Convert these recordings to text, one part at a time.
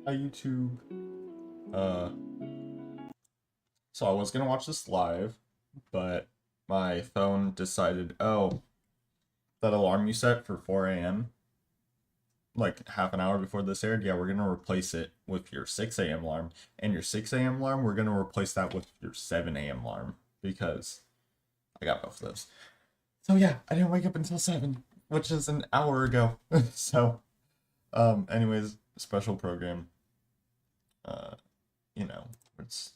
Hi YouTube. Uh, so I was gonna watch this live, but my phone decided, oh, that alarm you set for 4 a.m., like half an hour before this aired, yeah, we're gonna replace it with your 6 a.m. alarm. And your 6 a.m. alarm, we're gonna replace that with your 7 a.m. alarm, because I got both of those. So yeah, I didn't wake up until 7, which is an hour ago. So, anyways, special program. You know, let's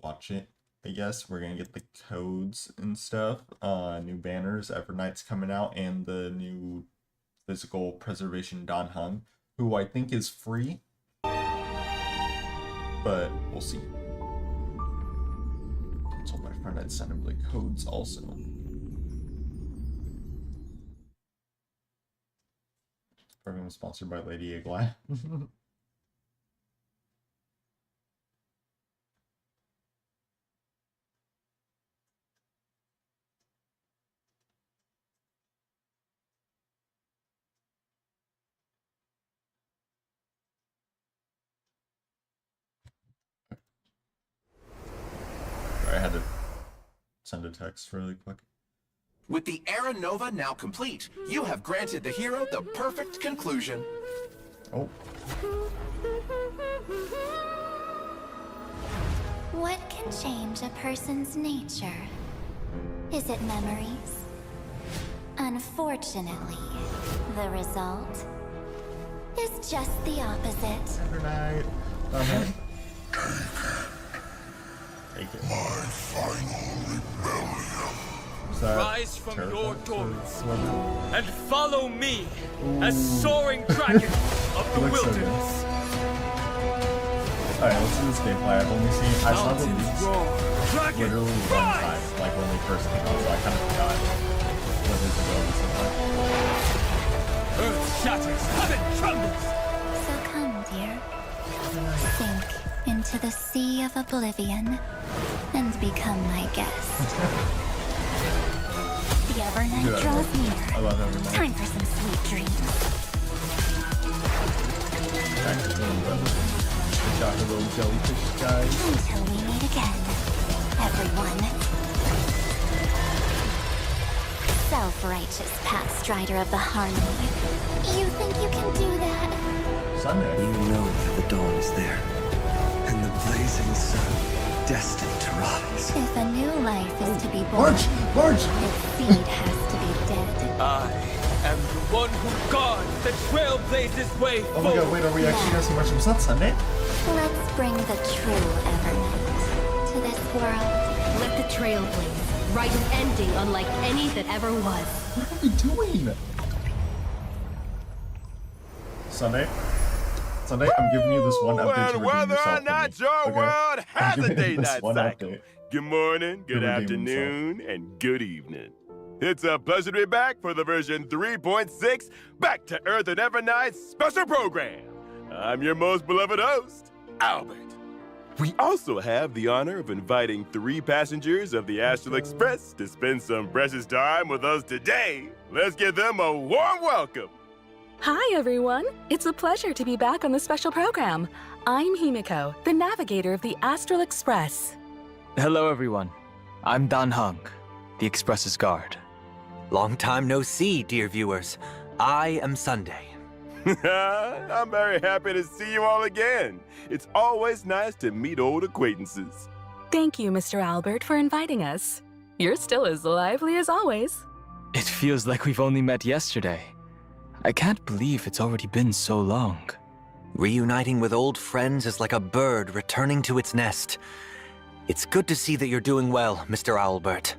watch it. I guess we're gonna get the codes and stuff. New banners, Evernight's coming out, and the new physical preservation Don Hung, who I think is free, but we'll see. I told my friend I'd send him the codes also. Program is sponsored by Lady Agli. I had to send a text really quick. With the Era Nova now complete, you have granted the hero the perfect conclusion. Oh. What can change a person's nature? Is it memories? Unfortunately, the result is just the opposite. Evernight. Take it. My final rebellion. Rise from your dormants Alright, and follow me as soaring dragon of the looks so wilderness. let's do this gameplay. I've only seen, I saw the Mountains leaks roar, dragon literally one rise! time, like when they first came out, so I kind of forgot what his abilities look like. Earth shatters, heaven trembles. So come, dear. Sink into the sea of oblivion and become my guest. The Evernight Yeah, draws I near. love Evernight. Time for some sweet dreams. Back to the got the little jellyfish guys. Until we meet again, everyone. Self-righteous path strider of the harmony. You think you can do that? Sunday. You know that the dawn is there, and the blazing sun destined to rise. If a new life is to be born, March! its seed has to be dead. I am the one who guards the trailblazer's way Oh my god, wait, are we actually gonna see March on Sunday? Let's bring the true Evernight to this world. Let the trail blaze, write an ending unlike any that ever was. What are we doing? Sunday, I'm giving you this one update to And redeem whether yourself or from not me. your Okay? world I'm has a giving you this day-night one cycle. update. Good morning, good redeem afternoon, and good evening. It's a pleasure to be back for the version 3.6 Back to Earth and Evernight special program. I'm your most beloved host, Albert. We also have the honor of inviting 3 passengers of the Astral Express to spend some precious time with us today. Let's give them a warm welcome. Hi, everyone. It's a pleasure to be back on the special program. I'm Himiko, the navigator of the Astral Express. Hello, everyone. I'm Dan Hung, the Express's guard. Long time no see, dear viewers. I am Sunday. I'm very happy to see you all again. It's always nice to meet old acquaintances. Thank you, Mr. Albert, for inviting us. You're still as lively as always. It feels like we've only met yesterday. I can't believe it's already been so long. Reuniting with old friends is like a bird returning to its nest. It's good to see that you're doing well, Mr. Albert.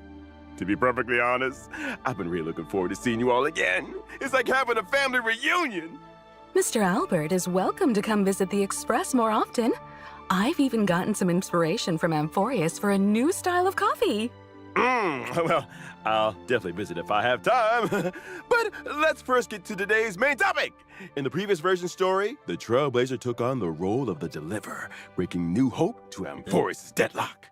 To be perfectly honest, I've been really looking forward to seeing you all again. It's like having a family reunion. Mr. Albert is welcome to come visit the Express more often. I've even gotten some inspiration from Amphorius for a new style of coffee. Well, I'll definitely visit if I have time. But let's first get to today's main topic. In the previous version story, the Trailblazer took on the role of the Deliverer, bringing new hope to Amphorius' deadlock.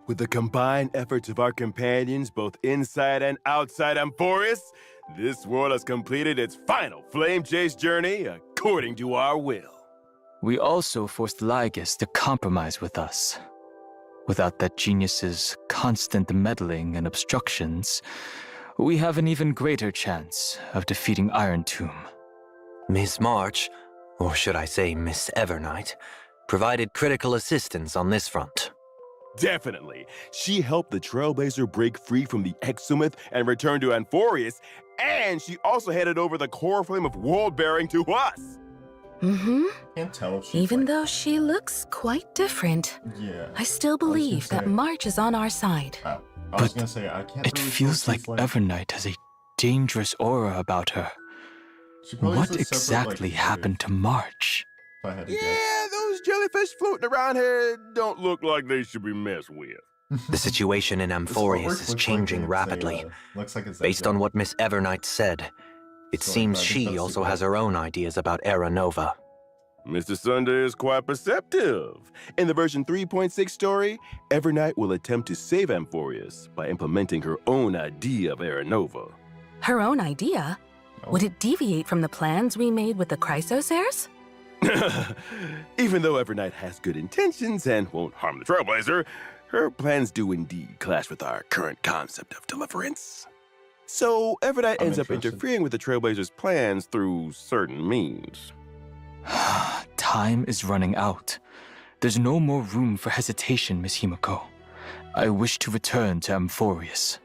With the combined efforts of our companions, both inside and outside Amphorius, this world has completed its final flame chase journey, according to our will. We also forced Lygus to compromise with us. Without that genius's constant meddling and obstructions, we have an even greater chance of defeating Iron Tomb. Miss March, or should I say Miss Evernight, provided critical assistance on this front. Definitely. She helped the Trailblazer break free from the Exomyth and return to Amphorius, and she also handed over the core flame of world-bearing to us. Mm-hmm. Can't tell if she's Even like, though she looks quite different, yeah. I still gonna believe that say- March is on our side. I was But gonna say I can't. It really feels tell like if she's Evernight has a dangerous aura about her. she probably has What a separate, exactly like, happened to March? if I had to guess. Yeah, those jellyfish floating around here don't look like they should be messed with. The situation in This Amphorius artwork is looks changing like it's rapidly. looks like it's Based on what Miss Evernight said, it So, seems I think she that's also the has her own ideas about Era Nova. Mr. Sunday is quite perceptive. In the version 3.6 story, Evernight will attempt to save Amphorius by implementing her own idea of Era Nova. Her own idea? Oh. Would it deviate from the plans we made with the Chrysos heirs? Even though Evernight has good intentions and won't harm the Trailblazer, her plans do indeed clash with our current concept of deliverance. So Evernight I'm ends up interested. interfering with the Trailblazer's plans through certain means. Time is running out. There's no more room for hesitation, Miss Himiko. I wish to return to Amphorius.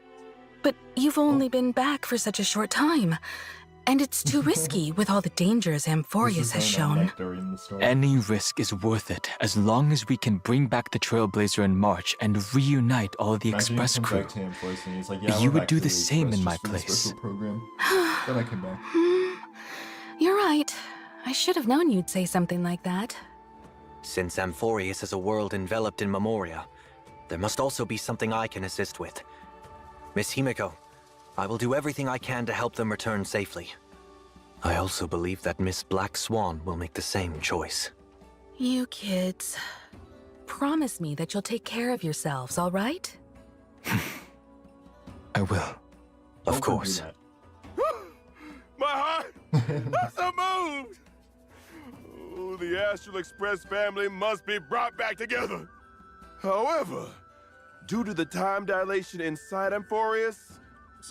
But you've only been back for such a short time, and it's too risky with all the dangers Amphorius has shown. Any risk is worth it as long as we can bring back the Trailblazer in March and reunite all the Express crew. You would do the same in my place. Then I came back. You're right. I should have known you'd say something like that. Since Amphorius is a world enveloped in Memoria, there must also be something I can assist with. Miss Himiko, I will do everything I can to help them return safely. I also believe that Miss Black Swan will make the same choice. You kids. Promise me that you'll take care of yourselves, all right? I will. Of course. My heart! I'm so moved! Oh, the Astral Express family must be brought back together. However, due to the time dilation inside Amphorius,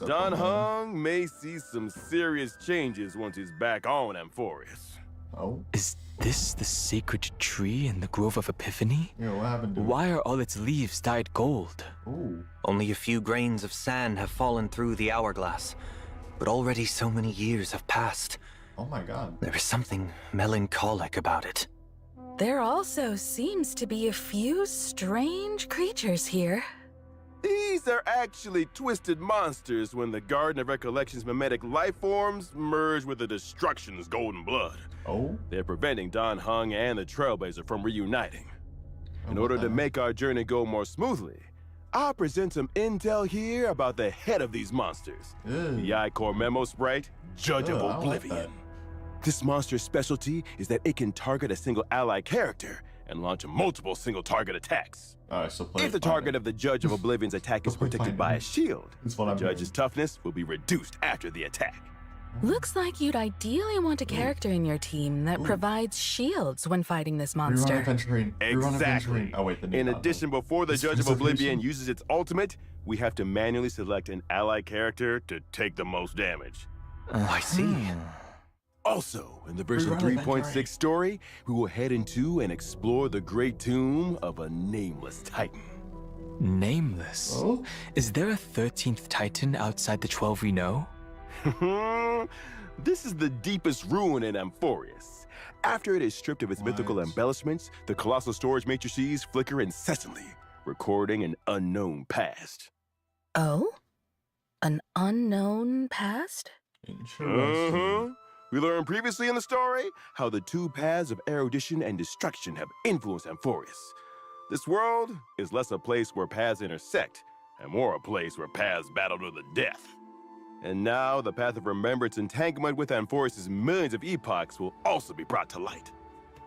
Don Hung may see some serious changes once he's back on Amphorius. Oh? Is this the sacred tree in the Grove of Epiphany? Yeah, what happened to it? Why are all its leaves dyed gold? Ooh. Only a few grains of sand have fallen through the hourglass, but already so many years have passed. Oh my god. There is something melancholic about it. There also seems to be a few strange creatures here. These are actually twisted monsters when the Garden of Recollection's mimetic life forms merge with the Destruction's golden blood. Oh? They're preventing Don Hung and the Trailblazer from reuniting. In order to what? make our journey go more smoothly, I'll present some intel here about the head of these monsters. Ew. The I-Core Memo Sprite, Judge Ugh, of I don't like Oblivion. that. This monster's specialty is that it can target a single ally character and launch multiple single-target attacks. Alright, so play If the target of the Judge of Oblivion's attack is Play protected it. by a shield, That's what the I'm Judge's toughness will be reduced after the attack. Looks like you'd ideally want a character in your team that provides shields when fighting this monster. Rerun Adventuring. Rerun Exactly. Adventuring. Oh wait, the new In content. addition, before the This Judge of specification? Oblivion uses its ultimate, we have to manually select an ally character to take the most damage. I see. Also, in the version Rerun 3.6 Adventuring. story, we will head into and explore the great tomb of a nameless titan. Nameless. Oh? Is there a 13th Titan outside the 12 we know? This is the deepest ruin in Amphorius. After it is stripped of its mythical What? embellishments, the colossal storage matrices flicker incessantly, recording an unknown past. Oh? An unknown past? Interesting. We learned previously in the story how the two paths of erudition and destruction have influenced Amphorius. This world is less a place where paths intersect, and more a place where paths battle to the death. And now the path of remembrance entanglement with Amphorius' millions of epochs will also be brought to light.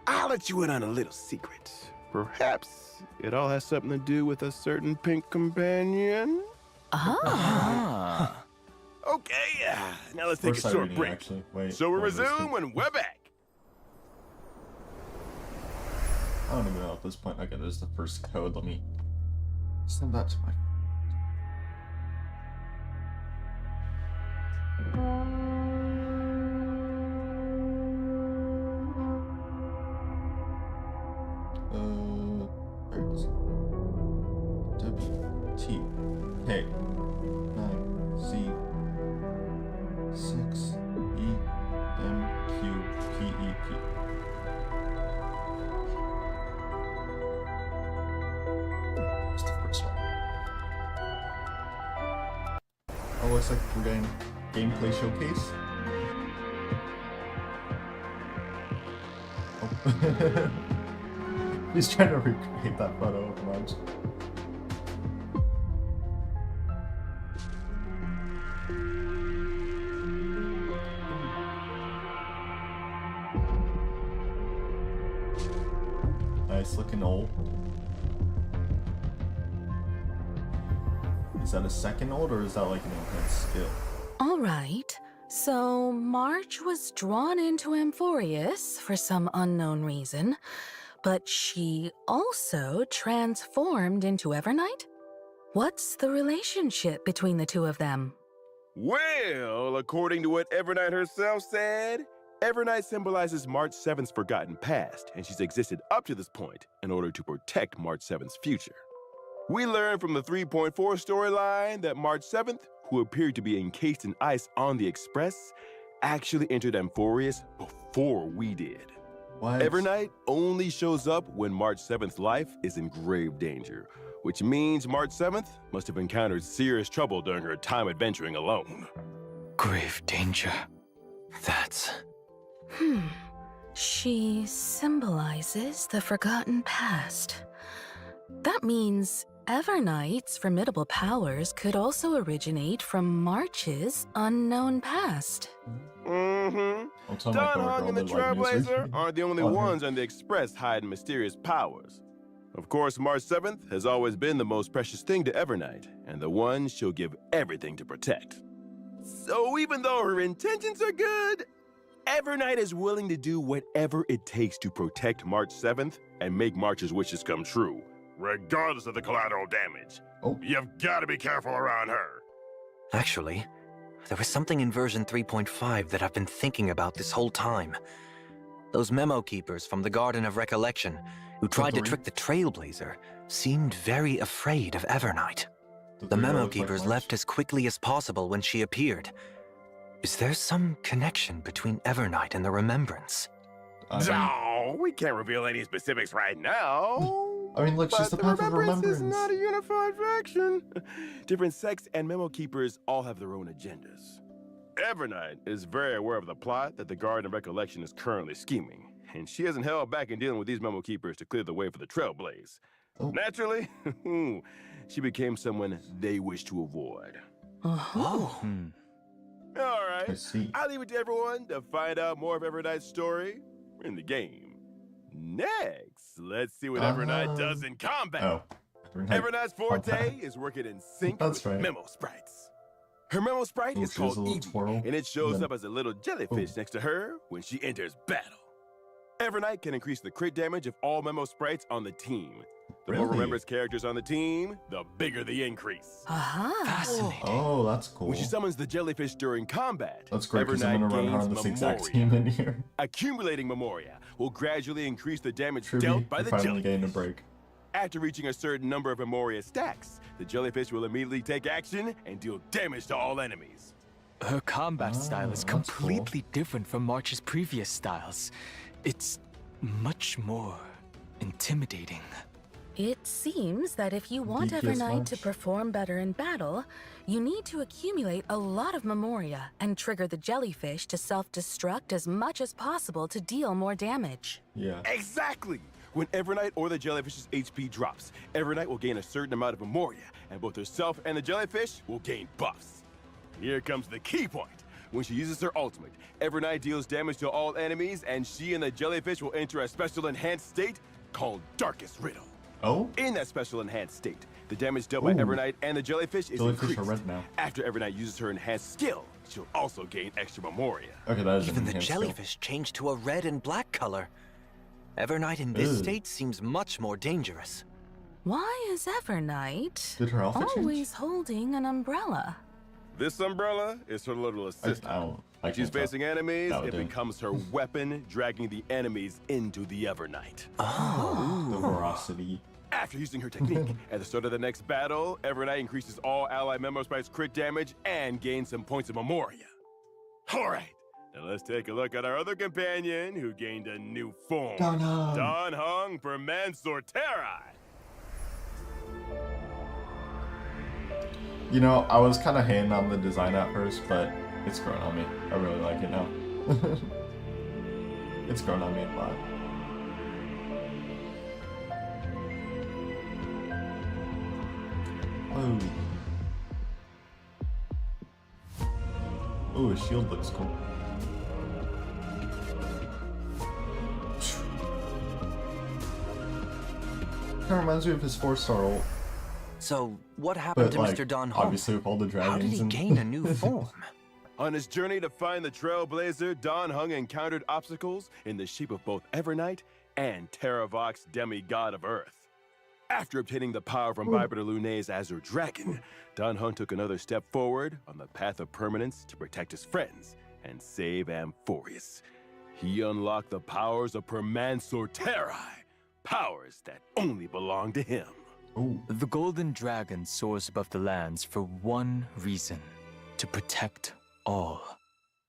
I'll let you in on a little secret. Perhaps it all has something to do with a certain pink companion? Ah. Okay, now let's take a First I short reading, break. actually. Wait. So we'll what was it? resume when we're back. I don't even know at this point. Okay, there's the first code. Let me send that to my. Where is it? WTK9Z6EMQPEP. That's the first one. Oh, looks like we're getting gameplay showcase. Oh. He's trying to recreate that photo of Marge. Nice looking old. Is that a second ult or is that like an enhanced skill? All right. So March was drawn into Amphorius for some unknown reason, but she also transformed into Evernight? What's the relationship between the two of them? Well, according to what Evernight herself said, Evernight symbolizes March 7th's forgotten past, and she's existed up to this point in order to protect March 7th's future. We learned from the 3.4 storyline that March 7th, who appeared to be encased in ice on the Express, actually entered Amphorius before we did. What? Evernight only shows up when March 7th's life is in grave danger, which means March 7th must have encountered serious trouble during her time adventuring alone. Grave danger. That's... She symbolizes the forgotten past. That means Evernight's formidable powers could also originate from March's unknown past. Mm-hmm. Don Hung and the Trailblazer aren't the only ones on the Express hiding mysterious powers. Of course, March 7th has always been the most precious thing to Evernight, and the one she'll give everything to protect. So even though her intentions are good, Evernight is willing to do whatever it takes to protect March 7th and make March's wishes come true, regardless of the collateral damage. Oh. You've got to be careful around her. Actually, there was something in version 3.5 that I've been thinking about this whole time. Those memo keepers from the Garden of Recollection who tried to trick the Trailblazer seemed very afraid of Evernight. The memo keepers left as quickly as possible when she appeared. Is there some connection between Evernight and the Remembrance? No, we can't reveal any specifics right now. I mean, look, she's the path of remembrance. Is not a unified faction. Different sects and memo keepers all have their own agendas. Evernight is very aware of the plot that the Garden of Recollection is currently scheming, and she hasn't held back in dealing with these memo keepers to clear the way for the Trailblaze. Oh. Naturally, she became someone they wish to avoid. Oh. All right, I see. I'll leave it to everyone to find out more of Evernight's story in the game. Next, let's see what Evernight does in combat. Oh. Evernight's forte is working in sync with memo sprites. Her memo sprite is called Evie, and it shows up as a little jellyfish next to her when she enters battle. Evernight can increase the crit damage of all memo sprites on the team. The more Remembrance characters on the team, the bigger the increase. Fascinating. Oh, that's cool. When she summons the jellyfish during combat, That's great because I'm Evernight gonna run gains on this exact Memoria. team in here. Accumulating Memoria will gradually increase the damage Truby, dealt by you're the finally getting a jellyfish. break. After reaching a certain number of Memoria stacks, the jellyfish will immediately take action and deal damage to all enemies. Her combat style is that's cool. completely different from March's previous styles. It's much more intimidating. It seems that if you want DPS Evernight to March. perform better in battle, you need to accumulate a lot of Memoria and trigger the jellyfish to self-destruct as much as possible to deal more damage. Yeah. Exactly! When Evernight or the jellyfish's HP drops, Evernight will gain a certain amount of Memoria, and both herself and the jellyfish will gain buffs. Here comes the key point. When she uses her ultimate, Evernight deals damage to all enemies, and she and the jellyfish will enter a special enhanced state called Darkest Riddle. Oh? In that special enhanced state, the damage dealt by Ooh. Evernight and the jellyfish is Jellyfish are increased. red now. After Evernight uses her enhanced skill, she'll also gain extra Memoria. Okay, that is Even an the enhanced skill. jellyfish changed to a red and black color. Evernight in this Ugh. state seems much more dangerous. Why is Evernight Did her outfit always holding an umbrella? This umbrella is her little change? assistant. I She's can't tell. facing enemies, No, it it didn't. becomes her weapon, dragging the enemies into the Evernight. The veracity. After using her technique, at the start of the next battle, Evernight increases all ally members by its crit damage and gains some points of Memoria. Alright, now let's take a look at our other companion who gained a new form. Don Hung. Don Hung for Mansorteri. You know, I was kind of hating on the design at first, but it's grown on me. I really like it now. It's grown on me a lot. Oh. Oh, his shield looks cool. Kind of reminds me of his 4-star ult, So, what happened but to like, Mr. Don Hong? obviously with all the dragons How did he and gain a new form? On his journey to find the Trailblazer, Don Hung encountered obstacles in the shape of both Evernight and Terravox, demigod of Earth. After obtaining the power from Vibrator Lunay's Azure Dragon, Don Hung took another step forward on the path of permanence to protect his friends and save Amphorius. He unlocked the powers of Permansorteri, powers that only belong to him. Ooh. The golden dragon soars above the lands for one reason: to protect all.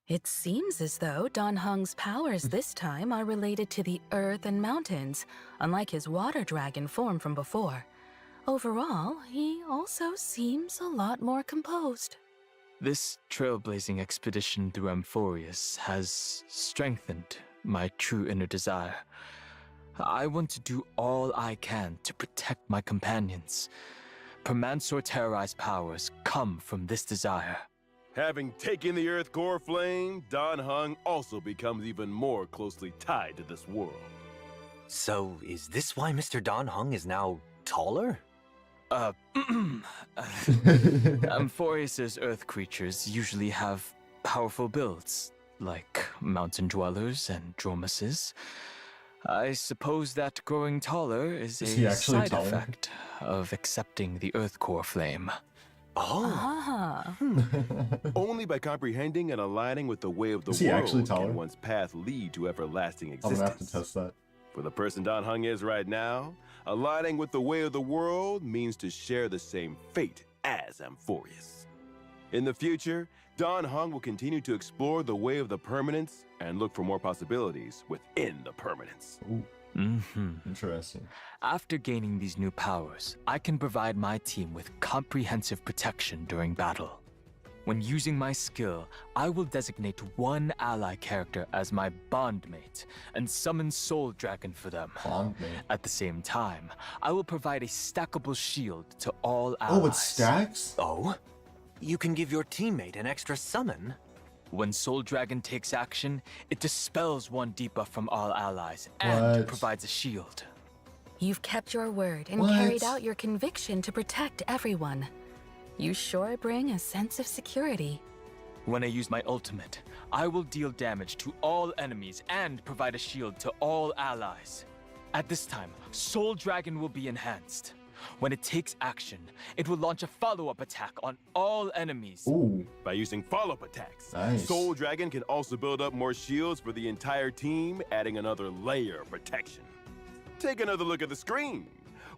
It seems as though Don Hung's powers this time are related to the earth and mountains, unlike his water dragon form from before. Overall, he also seems a lot more composed. This trailblazing expedition through Amphorius has strengthened my true inner desire. I want to do all I can to protect my companions. Permansorteri's powers come from this desire. Having taken the Earth Core Flame, Don Hung also becomes even more closely tied to this world. So, is this why Mr. Don Hung is now taller? Amphorius's earth creatures usually have powerful builds, like mountain dwellers and dromuses. I suppose that growing taller is Is he a actually side taller? effect of accepting the earth core flame. Oh, Ah, Only by comprehending and aligning with the way of the Is he actually world taller? can one's path lead to everlasting I'm gonna have to existence. test that. For the person Don Hung is right now, aligning with the way of the world means to share the same fate as Amphorius. In the future, Don Hung will continue to explore the way of the permanence and look for more possibilities within the permanence. Ooh, interesting. After gaining these new powers, I can provide my team with comprehensive protection during battle. When using my skill, I will designate one ally character as my bondmate and summon Soul Dragon for them. Bondmate. At the same time, I will provide a stackable shield to all allies. Oh, it stacks? oh? You can give your teammate an extra summon? When Soul Dragon takes action, it dispels one debuff from all allies and What? provides a shield. you've kept your word and What? carried out your conviction to protect everyone. You sure bring a sense of security. When I use my ultimate, I will deal damage to all enemies and provide a shield to all allies. At this time, Soul Dragon will be enhanced. When it takes action, it will launch a follow-up attack on all enemies. Ooh, By using follow-up attacks, Nice. Soul Dragon can also build up more shields for the entire team, adding another layer of protection. Take another look at the screen.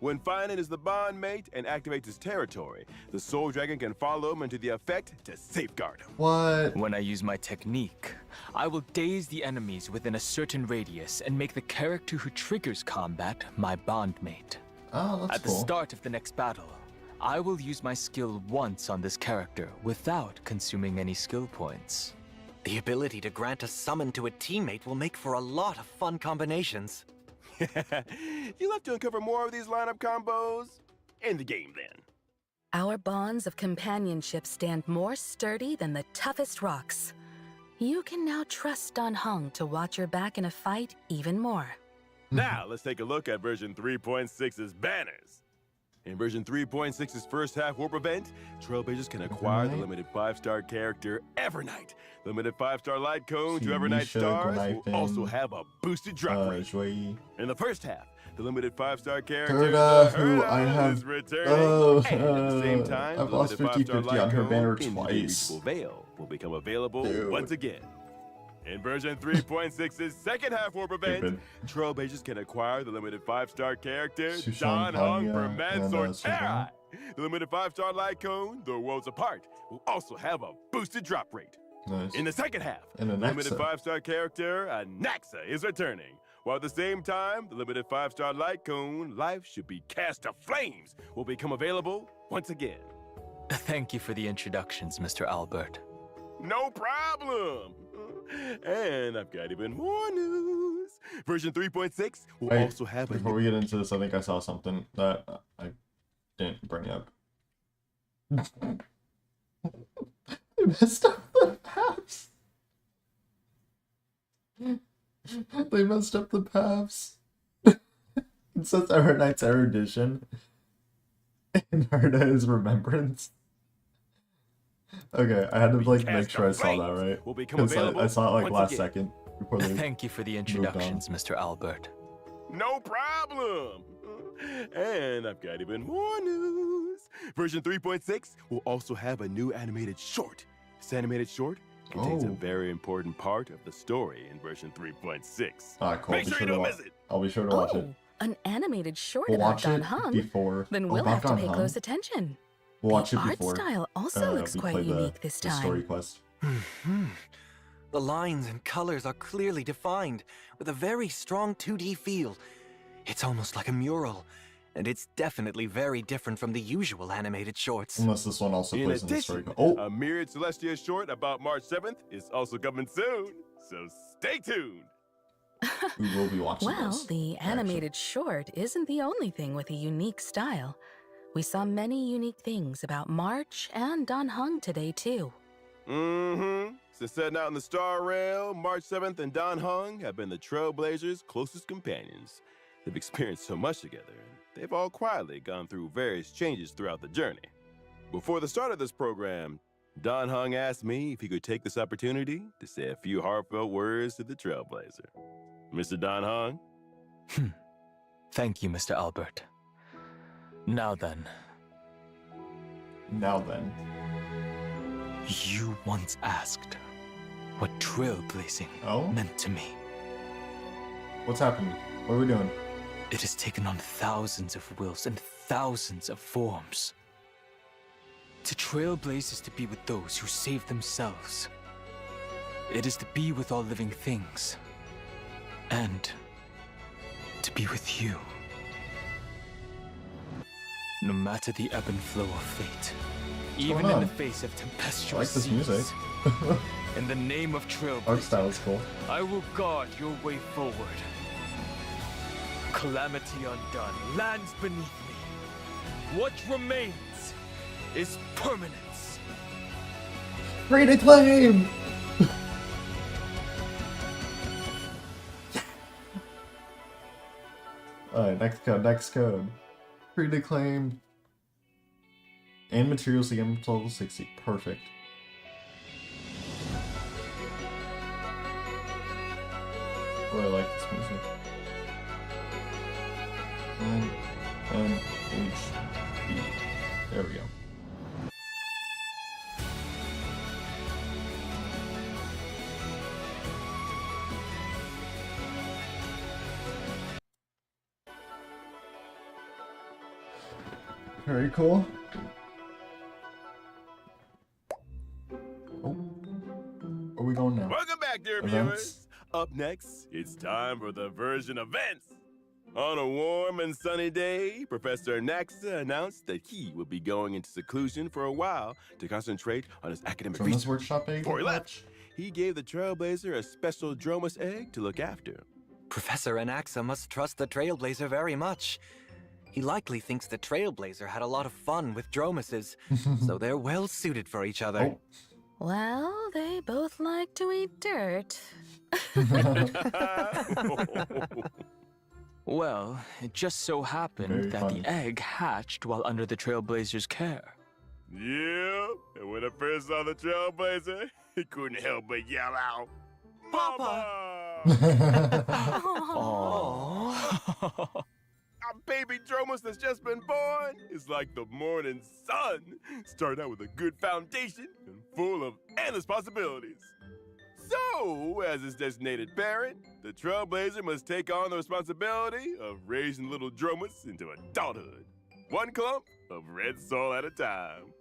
When Finan is the bondmate and activates his territory, the Soul Dragon can follow him into the effect to safeguard him. what? When I use my technique, I will daze the enemies within a certain radius and make the character who triggers combat my bondmate. Oh, that's At the cool. start of the next battle, I will use my skill once on this character without consuming any skill points. The ability to grant a summon to a teammate will make for a lot of fun combinations. You'll have to uncover more of these lineup combos in the game then. Our bonds of companionship stand more sturdy than the toughest rocks. You can now trust Don Hung to watch your back in a fight even more. Now, let's take a look at version 3.6's banners. In version 3.6's first half warp event, Trailblazers can acquire the limited 5-star character Evernight. Limited 5-star light cone to Evernight stars will also have a boosted drop rate. In the first half, the limited 5-star character who I have is returning, and at the same time, I've the lost limited 5-star 50-50 light on her cone banner in the twice. Reachable Veil will become available Dude. once again. In version 3.6's second half warp event, Stupid. Trailblazers can acquire the limited 5-star character Sushan Don Hung Hanya from and, Mansor's Sushan. Terra. The limited 5-star light cone, The Worlds Apart, will also have a boosted drop rate. Nice. In the second half, And the an limited Nexa. 5-star character Anaxa is returning. While at the same time, the limited 5-star light cone, Life Should Be Cast to Flames, will become available once again. Thank you for the introductions, Mr. Albert. No problem. And I've got even more news. Version 3.6 will Wait, also have a before we get into this, I think I saw something that I didn't bring up. They messed up the paths. They messed up the paths. It says Evernight's erudition and Herda is remembrance. Okay, I had to like make sure I saw that right. Will become Because I available saw it like once last again. second before they Thank you for the moved on. introductions, Mr. Albert. No problem. And I've got even more news. Version 3.6 will also have a new animated short. This animated short contains a Oh. very important part of the story in version 3.6. Alright, cool. Make sure you don't miss it. I'll be sure to watch it. Oh, an animated short We'll about watch Don it Hung. before. Then Oh, we'll about have to Don pay Hung? close attention. We'll watch The it art before. style also looks we quite play unique this the time. story quest. The lines and colors are clearly defined, with a very strong 2D feel. It's almost like a mural, and it's definitely very different from the usual animated shorts. Unless this one also In plays in the story. addition, Oh, a Myriad Celestia short about March 7th is also coming soon. So stay tuned. we will be watching Well, this. the animated short isn't the only thing with a unique style. We saw many unique things about March and Don Hung today, too. Mm-hmm. Since setting out in the Star Rail, March 7th and Don Hung have been the Trailblazers' closest companions. They've experienced so much together, and they've all quietly gone through various changes throughout the journey. Before the start of this program, Don Hung asked me if he could take this opportunity to say a few heartfelt words to the Trailblazer. Mr. Don Hung? Thank you, Mr. Albert. Now then, Now then. you once asked what trailblazing Oh? meant to me. What's happening? What are we doing? It has taken on thousands of wills and thousands of forms. To trailblaze is to be with those who save themselves. It is to be with all living things. And to be with you. No matter the ebb and flow of fate, even going in on? the face of tempestuous I like this seas, music. in the name of Art trailblazing, style is cool. I will guard your way forward. Calamity undone lands beneath me. What remains is permanence. Great acclaim! Alright, next code. Great acclaim. And materials again to level 60. Perfect. Oh, I like this music. N-H-B. There we go. Very cool. Oh. Where are we going now? Welcome back, dear Events. viewers. Up next, it's time for the version events. On a warm and sunny day, Professor Naxa announced that he would be going into seclusion for a while to concentrate on his academic Dromus research. workshop egg? Before he left, he gave the Trailblazer a special Dromus egg to look after. Professor Anaxa must trust the Trailblazer very much. He likely thinks the Trailblazer had a lot of fun with Dromuses, so they're well suited for each other. Oh. Well, they both like to eat dirt. Well, it just so happened Very that funny. the egg hatched while under the Trailblazer's care. Yeah, and when I first saw the Trailblazer, he couldn't help but yell out, Papa! Aww. Our baby Dromus that's just been born is like the morning sun. Start out with a good foundation and full of endless possibilities. So, as its designated parent, the Trailblazer must take on the responsibility of raising little Dromus into adulthood. One clump of red soil at a time.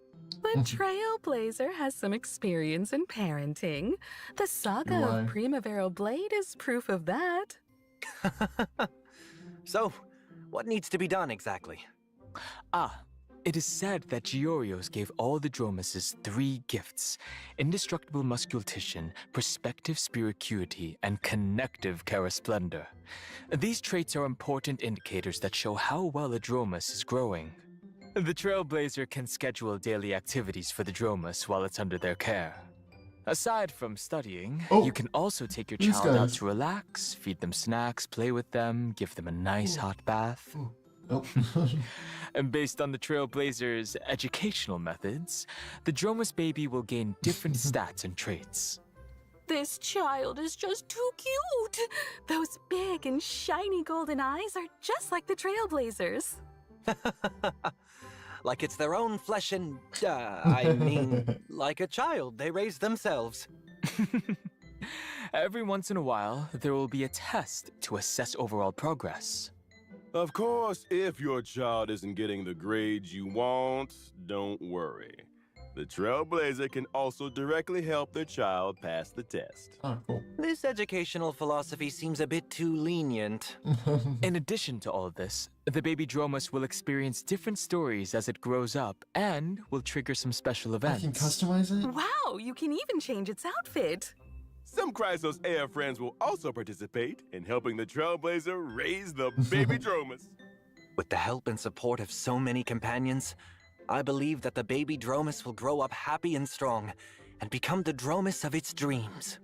The Trailblazer has some experience in parenting. The saga Why? of Primavera Blade is proof of that. So, what needs to be done exactly? It is said that Giorios gave all the Dromuses 3 gifts: indestructible musculation, perspective spiricuity, and connective charasplendor. These traits are important indicators that show how well a Dromus is growing. The Trailblazer can schedule daily activities for the Dromus while it's under their care. Aside from studying, Oh, you can also take your these child out guys. to relax, feed them snacks, play with them, give them a nice hot bath. Oh. And based on the Trailblazer's educational methods, the Dromus baby will gain different stats and traits. This child is just too cute. Those big and shiny golden eyes are just like the Trailblazers. Like it's their own flesh and, I mean, like a child they raised themselves. Every once in a while, there will be a test to assess overall progress. Of course, if your child isn't getting the grades you want, don't worry. The Trailblazer can also directly help their child pass the test. Oh, cool. This educational philosophy seems a bit too lenient. In addition to all of this, the baby Dromus will experience different stories as it grows up and will trigger some special I events. can customize it? Wow, you can even change its outfit. Some Chrysos Air friends will also participate in helping the Trailblazer raise the baby Dromus. With the help and support of so many companions, I believe that the baby Dromus will grow up happy and strong and become the Dromus of its dreams.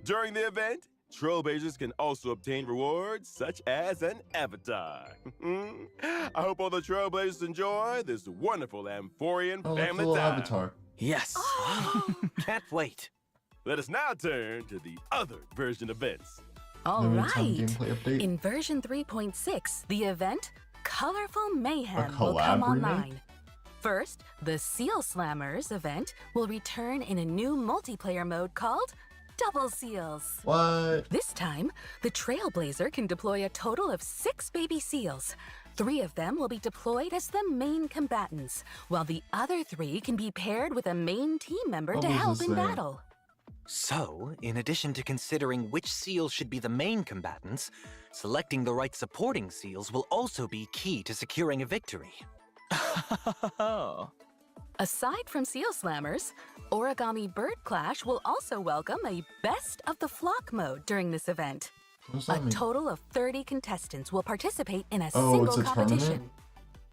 During the event, Trailblazers can also obtain rewards such as an avatar. I hope all the Trailblazers enjoy this wonderful Amphorian Oh, that's a family little time. avatar. Yes! Can't wait. Let us now turn to the other version events. All Limited right. time gameplay update. In version 3.6, the event Colorful Mayhem A will come collab remake? online. First, the Seal Slammers event will return in a new multiplayer mode called Double Seals. What? This time, the Trailblazer can deploy a total of 6 baby seals. 3 of them will be deployed as the main combatants, while the other 3 can be paired with a main team member to What was help this in thing? battle. So, in addition to considering which seals should be the main combatants, selecting the right supporting seals will also be key to securing a victory. Aside from Seal Slammers, Origami Bird Clash will also welcome a Best of the Flock mode during this event. What does A that mean? total of 30 contestants will participate in a Oh, single it's a competition. tournament?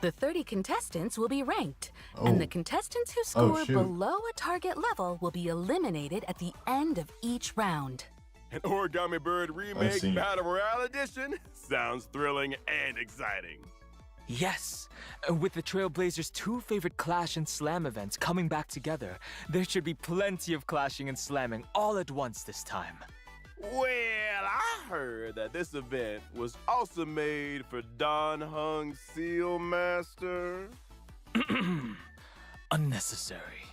The 30 contestants will be ranked, Oh. and the contestants who Oh, score shoot. below a target level will be eliminated at the end of each round. An Origami Bird Remake see. Battle Royale Edition sounds thrilling and exciting. Yes! With the Trailblazers' 2 favorite Clash and Slam events coming back together, there should be plenty of clashing and slamming all at once this time. Well, I heard that this event was also made for Don Hung Seal Master. Unnecessary.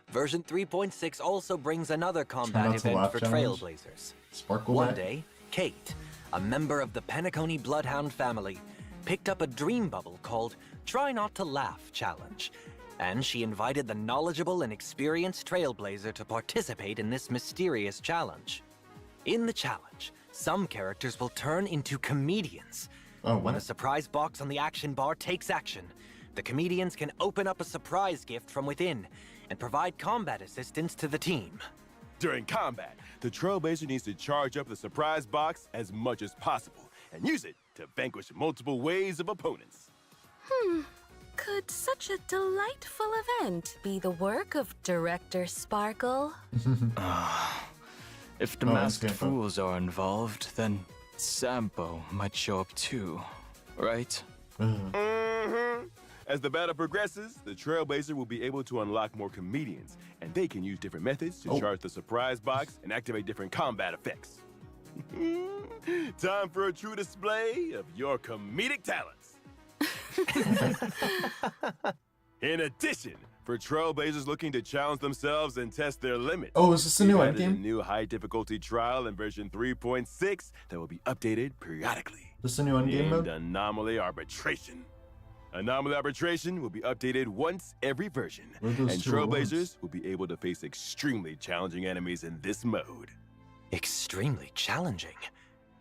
Version 3.6 also brings another combat not to event laugh for challenge. Trailblazers. Sparkle One back? day, Kate, a member of the Penacony Bloodhound family, picked up a dream bubble called Try Not to Laugh Challenge, and she invited the knowledgeable and experienced Trailblazer to participate in this mysterious challenge. In the challenge, some characters will turn into comedians. Oh, When a what? surprise box on the action bar takes action, the comedians can open up a surprise gift from within and provide combat assistance to the team. During combat, the Trailblazer needs to charge up the surprise box as much as possible and use it to vanquish multiple waves of opponents. Could such a delightful event be the work of Director Sparkle? If the Oh, and masked Sampo. fools are involved, then Sampo might show up too, right? As the battle progresses, the Trailblazer will be able to unlock more comedians, and they can use different methods to charge the surprise box and activate different combat effects. Time for a true display of your comedic talents. In addition, for Trailblazers looking to challenge themselves and test their limits. Oh, is this a new we've added endgame? A new high difficulty trial in version 3.6 that will be updated periodically. This is a new endgame Named mode? Anomaly Arbitration. Anomaly Arbitration will be updated once every version, What are and those two at once? Trailblazers will be able to face extremely challenging enemies in this mode. Extremely challenging.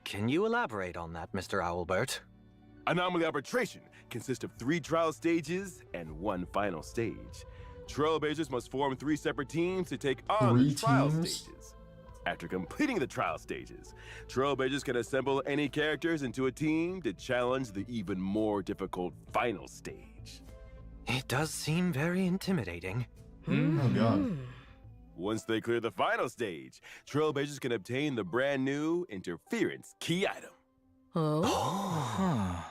Can you elaborate on that, Mr. Owlbert? Anomaly Arbitration consists of 3 trial stages and 1 final stage. Trailblazers must form 3 separate teams to take on 3 the trial teams? stages. After completing the trial stages, Trailblazers can assemble any characters into a team to challenge the even more difficult final stage. It does seem very intimidating. Oh god. Once they clear the final stage, Trailblazers can obtain the brand new Interference key item. Oh?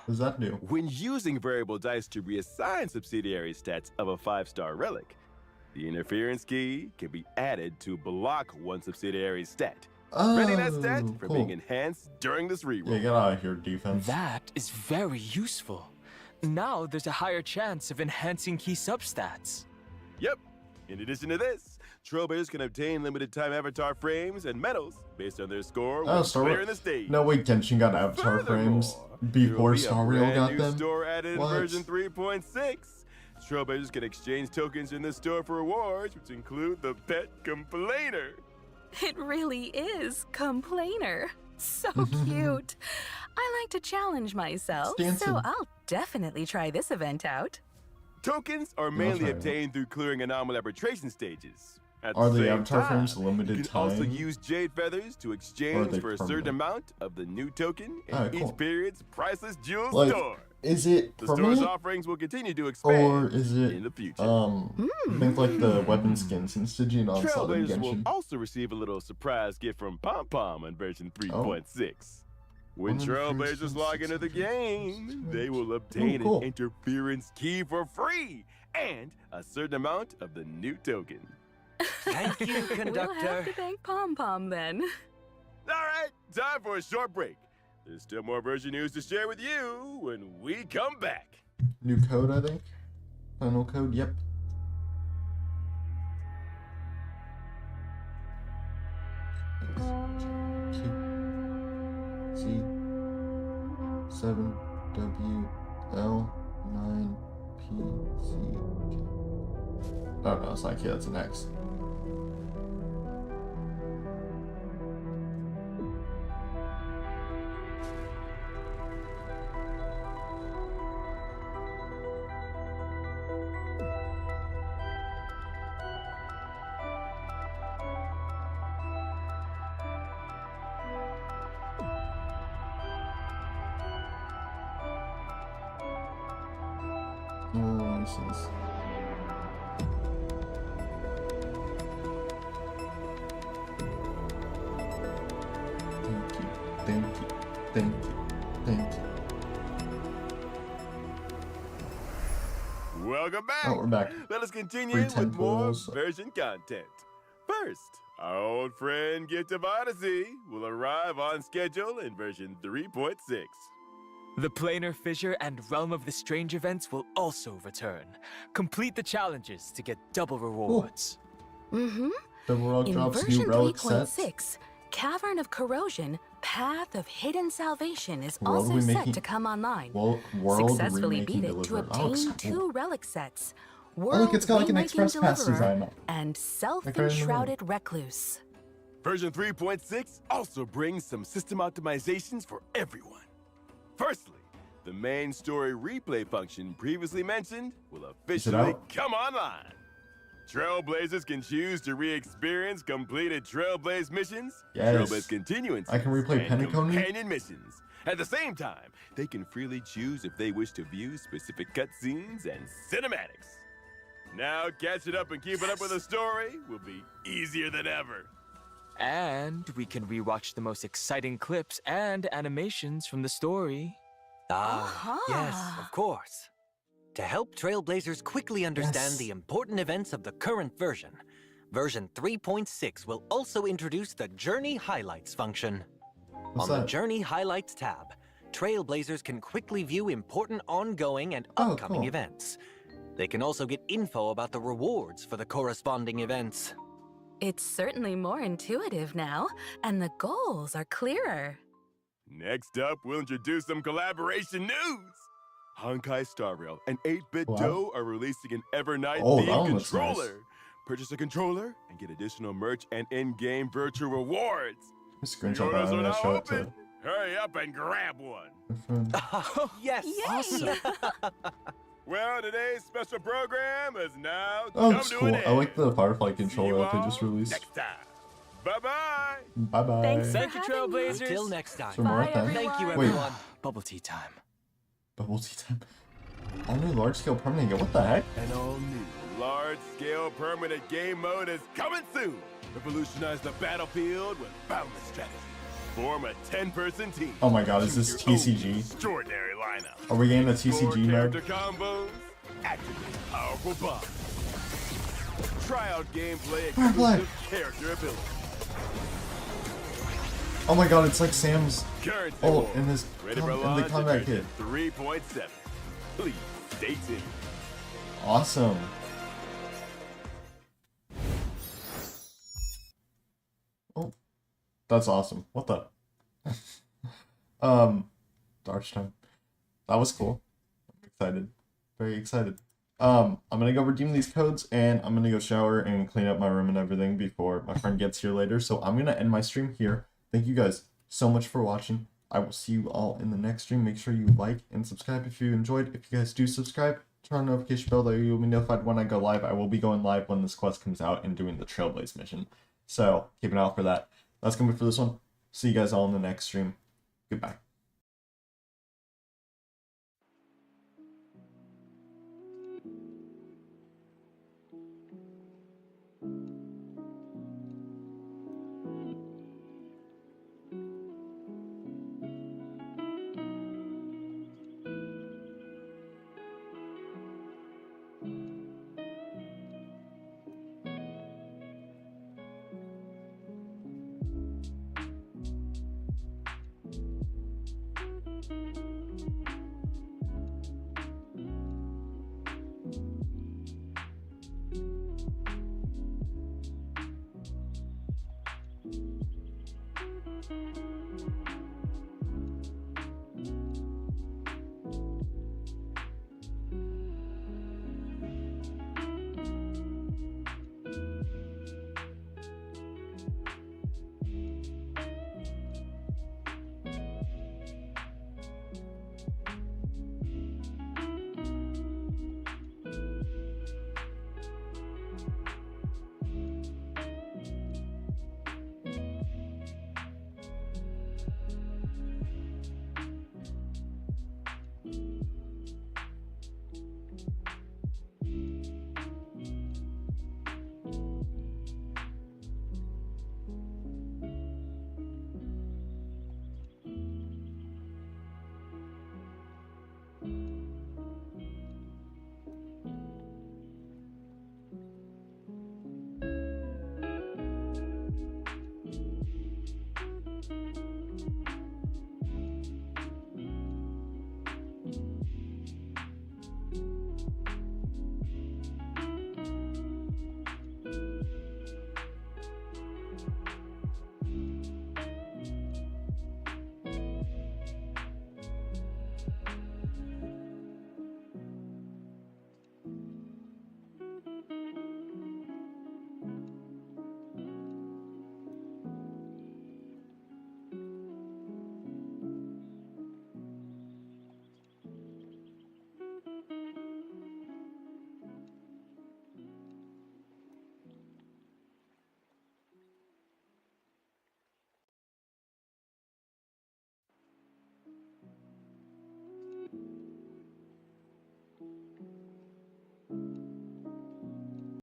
What does that do? When using variable dice to reassign subsidiary stats of a 5-star relic, the Interference key can be added to block one subsidiary stat, preventing that stat from being enhanced during this reroll. Yeah, get out of here, defense. That is very useful. Now there's a higher chance of enhancing key substats. Yep. In addition to this, Trailblazers can obtain limited time avatar frames and medals based on their score when clearing the stage. No, wait, Genshin got avatar frames Furthermore, before there Star will be a Rail brand got new them? store added in What? version 3.6. Trailblazers can exchange tokens in the store for rewards, which include the Pet Complainer. It really is Complainer. So cute. I like to challenge myself, Stanson. so I'll definitely try this event out. Tokens are Yeah, mainly that's right. obtained through clearing anomaly arbitration stages. At Are the the same avatar time, frames limited you can also time? use jade feathers to Or are exchange they for a certain permanent? amount of the new token in Alright, cool. each period's priceless jewel Like, store. is it The store's permanent? offerings will continue to expand Or is it, in the future. think like the weapon skins in Stygian Onslaught in Trailblazers will Genshin? also receive a little surprise gift from Pom Pom on version 3.6. When On the Trailblazers version log into the 6.6. game, they will obtain cool. an interference key for free and a certain amount of the new token. Thank you, We'll have conductor. to thank Pom Pom then. All right, time for a short break. There's still more version news to share with you when we come back. New code, I think? Final code, yep. C 7 W L 9 P C K. Oh no, it's not K, that's an X. License. Thank you, thank you, thank you, thank you. Welcome back. Oh, we're back. Let us continue Free with more temples. version content. First, our old friend Gift of Odyssey will arrive on schedule in version 3.6. The Planar Fissure and Realm of the Strange events will also return. Complete the challenges to get double rewards. Mm-hmm. The world In drops version new relic sets. 3.6, Cavern of Corrosion, Path of Hidden Salvation is World also remaking- set to come online. World Successfully remaking beat it to delivered. Oh, obtain it's cool. 2 relic sets. Oh, look, it's got like an World Express Pass Remaking design. Deliverer and Like right in the Self-Enshrouded Recluse. Version 3.6 also brings some system optimizations for everyone. Firstly, the main story replay function previously mentioned will officially out? come online. Trailblazers can choose to re-experience completed Trailblaze missions, Yes. Trailblaze continuances, I can replay and Penacony? companion missions. At the same time, they can freely choose if they wish to view specific cutscenes and cinematics. Now, catching up and keeping up with the story will be easier than ever. And we can rewatch the most exciting clips and animations from the story. Ah, yes, of course. To help Trailblazers quickly understand Yes. the important events of the current version, version 3.6 will also introduce the Journey Highlights function. What's On the that? Journey Highlights tab, Trailblazers can quickly view important ongoing and Oh, upcoming cool. events. They can also get info about the rewards for the corresponding events. It's certainly more intuitive now, and the goals are clearer. Next up, we'll introduce some collaboration news. Honkai Star Rail and 8-Bit Wow. Dough are releasing an Evernight Oh, that themed one looks nice. controller. Purchase a controller and get additional merch and in-game virtual rewards. Screenshot that. Pre-orders I'm are gonna now show it to open. Hurry up and grab one. my friend. Yes! Yay! Well, today's special program is now Oh, come it's to cool. an I end. like the Firefly See you controller that they all just released. next time. Bye-bye. Bye bye. Thanks for Thank you, having me. Trailblazers. Until next time. Some more Bye, things. Thank you, everyone. everyone. Bubble tea time. Bubble tea time. All new large scale permanent game. What the heck? An all-new, large-scale permanent game mode is coming soon. Revolutionize the battlefield with boundless strategy. Form a 10-person team. Oh my god, is this Choose your own TCG? extraordinary lineup. Are we getting a Explore TCG character mode? combos. Activate powerful bombs. Try out gameplay Firefly. exclusive character ability. Oh my god, it's like Sam's. Currency Oh, Wars. in his Ready for in the launch combat at kit. version 3.7. Please stay tuned. Awesome. Oh, that's awesome. What the? Darch time. That was cool. I'm excited. Very excited. I'm gonna go redeem these codes and I'm gonna go shower and clean up my room and everything before my friend gets here later. So I'm gonna end my stream here. Thank you guys so much for watching. I will see you all in the next stream. Make sure you like and subscribe if you enjoyed. If you guys do subscribe, turn on the notification bell that you'll be notified when I go live. I will be going live when this quest comes out and doing the Trailblaze mission. So keep an eye out for that. That's gonna be for this one. See you guys all in the next stream. Goodbye.